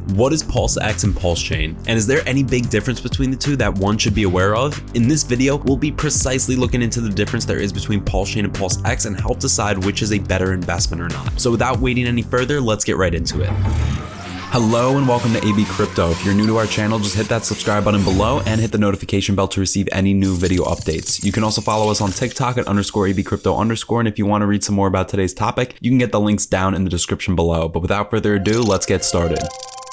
What is PulseX and PulseChain? And is there any big difference between the two that one should be aware of? In this video, we'll be precisely looking into the difference there is between PulseChain and PulseX and help decide which is a better investment or not. So without waiting any further, let's get right into it. Hello and welcome to ABCrypto. If you're new to our channel, just hit that subscribe button below and hit the notification bell to receive any new video updates. You can also follow us on TikTok at _ABCrypto_, and if you want to read some more about today's topic, you can get the links down in the description below. But without further ado, let's get started.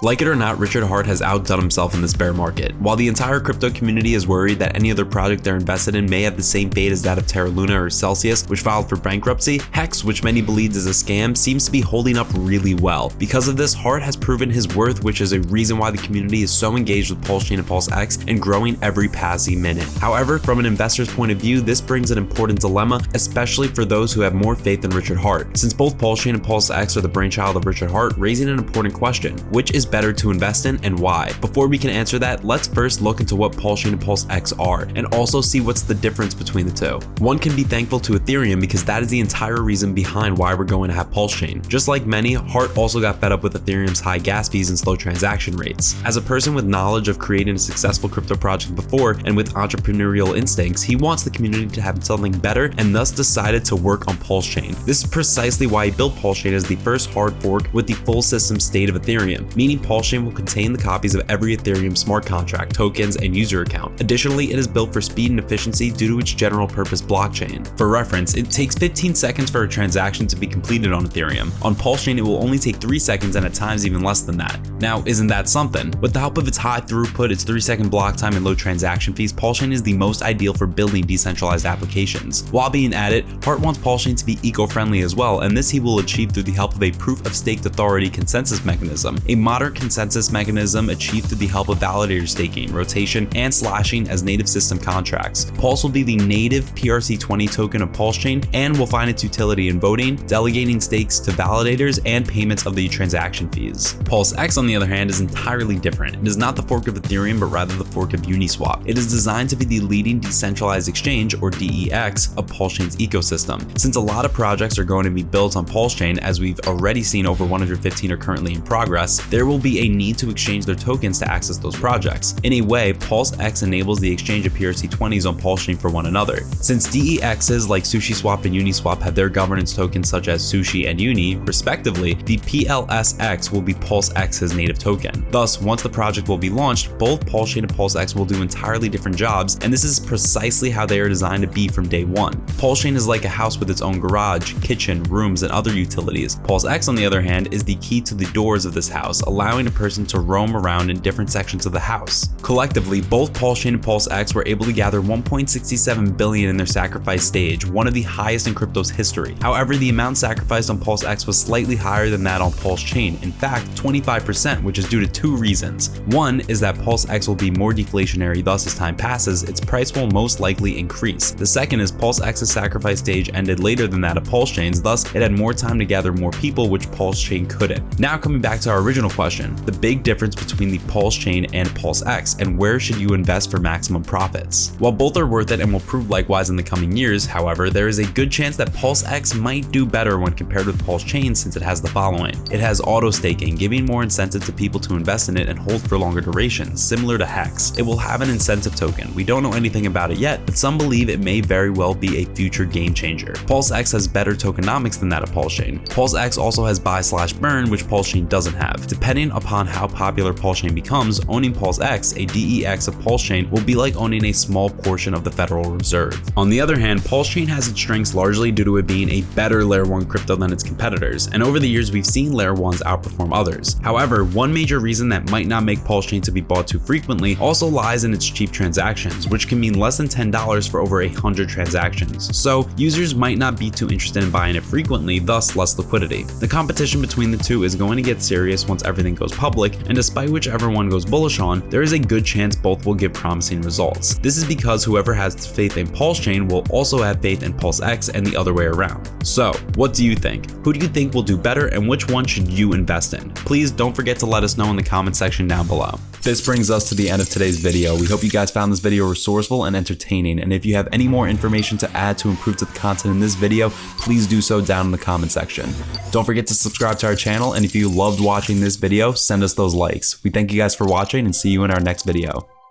Like it or not, Richard Hart has outdone himself in this bear market. While the entire crypto community is worried that any other project they're invested in may have the same fate as that of Terra Luna or Celsius, which filed for bankruptcy, Hex, which many believe is a scam, seems to be holding up really well. Because of this, Hart has proven his worth, which is a reason why the community is so engaged with PulseChain and PulseX and growing every passing minute. However, from an investor's point of view, this brings an important dilemma, especially for those who have more faith than Richard Hart. Since both PulseChain and PulseX are the brainchild of Richard Hart, raising an important question: which is better to invest in and why? Before we can answer that, let's first look into what PulseChain and PulseX are and also see what's the difference between the two. One can be thankful to Ethereum because that is the entire reason behind why we're going to have PulseChain. Just like many, Hart also got fed up with Ethereum's high gas fees and slow transaction rates. As a person with knowledge of creating a successful crypto project before and with entrepreneurial instincts, he wants the community to have something better and thus decided to work on PulseChain. This is precisely why he built PulseChain as the first hard fork with the full system state of Ethereum, meaning PulseChain will contain the copies of every Ethereum smart contract, tokens, and user account. Additionally, it is built for speed and efficiency due to its general purpose blockchain. For reference, it takes 15 seconds for a transaction to be completed on Ethereum. On PulseChain, it will only take 3 seconds and at times even less than that. Now, isn't that something? With the help of its high throughput, its 3-second block time, and low transaction fees, PulseChain is the most ideal for building decentralized applications. While being at it, Hart wants PulseChain to be eco-friendly as well, and this he will achieve through the help of a proof-of-stake authority consensus mechanism, a modern consensus mechanism achieved through the help of validator staking, rotation, and slashing as native system contracts. Pulse will be the native PRC20 token of PulseChain and will find its utility in voting, delegating stakes to validators, and payments of the transaction fees. PulseX, on the other hand, is entirely different. It is not the fork of Ethereum, but rather the fork of Uniswap. It is designed to be the leading decentralized exchange, or DEX, of PulseChain's ecosystem. Since a lot of projects are going to be built on PulseChain, as we've already seen over 115 are currently in progress, there will be a need to exchange their tokens to access those projects. In a way, PulseX enables the exchange of PRC20s on PulseChain for one another. Since DEXs like SushiSwap and Uniswap have their governance tokens such as Sushi and Uni, respectively, the PLSX will be PulseX's native token. Thus, once the project will be launched, both PulseChain and PulseX will do entirely different jobs, and this is precisely how they are designed to be from day one. PulseChain is like a house with its own garage, kitchen, rooms, and other utilities. PulseX, on the other hand, is the key to the doors of this house, allowing a person to roam around in different sections of the house. Collectively, both PulseChain and PulseX were able to gather 1.67 billion in their sacrifice stage, one of the highest in crypto's history. However, the amount sacrificed on PulseX was slightly higher than that on PulseChain, in fact 25%, which is due to 2 reasons. One is that PulseX will be more deflationary, thus as time passes, its price will most likely increase. The second is PulseX's sacrifice stage ended later than that of PulseChain's, thus it had more time to gather more people, which PulseChain couldn't. Now coming back to our original question, the big difference between the PulseChain and PulseX, and where should you invest for maximum profits? While both are worth it and will prove likewise in the coming years, however, there is a good chance that PulseX might do better when compared with PulseChain since it has the following. It has auto staking, giving more incentive to people to invest in it and hold for longer durations, similar to Hex. It will have an incentive token. We don't know anything about it yet, but some believe it may very well be a future game changer. PulseX has better tokenomics than that of PulseChain. PulseX also has buy/burn, which PulseChain doesn't have. Depending upon how popular PulseChain becomes, owning PulseX, a DEX of PulseChain, will be like owning a small portion of the Federal Reserve. On the other hand, PulseChain has its strengths largely due to it being a better Layer 1 crypto than its competitors, and over the years we've seen Layer 1s outperform others. However, one major reason that might not make PulseChain to be bought too frequently also lies in its cheap transactions, which can mean less than $10 for over 100 transactions. So users might not be too interested in buying it frequently, thus less liquidity. The competition between the two is going to get serious once everything goes public, and despite whichever one goes bullish on, there is a good chance both will give promising results. This is because whoever has faith in PulseChain will also have faith in PulseX and the other way around. So, what do you think? Who do you think will do better and which one should you invest in? Please don't forget forget to let us know in the comment section down below. This brings us to the end of today's video. We hope you guys found this video resourceful and entertaining, and if you have any more information to add to improve to the content in this video, please do so down in the comment section. Don't forget to subscribe to our channel, and if you loved watching this video, send us those likes. We thank you guys for watching and see you in our next video.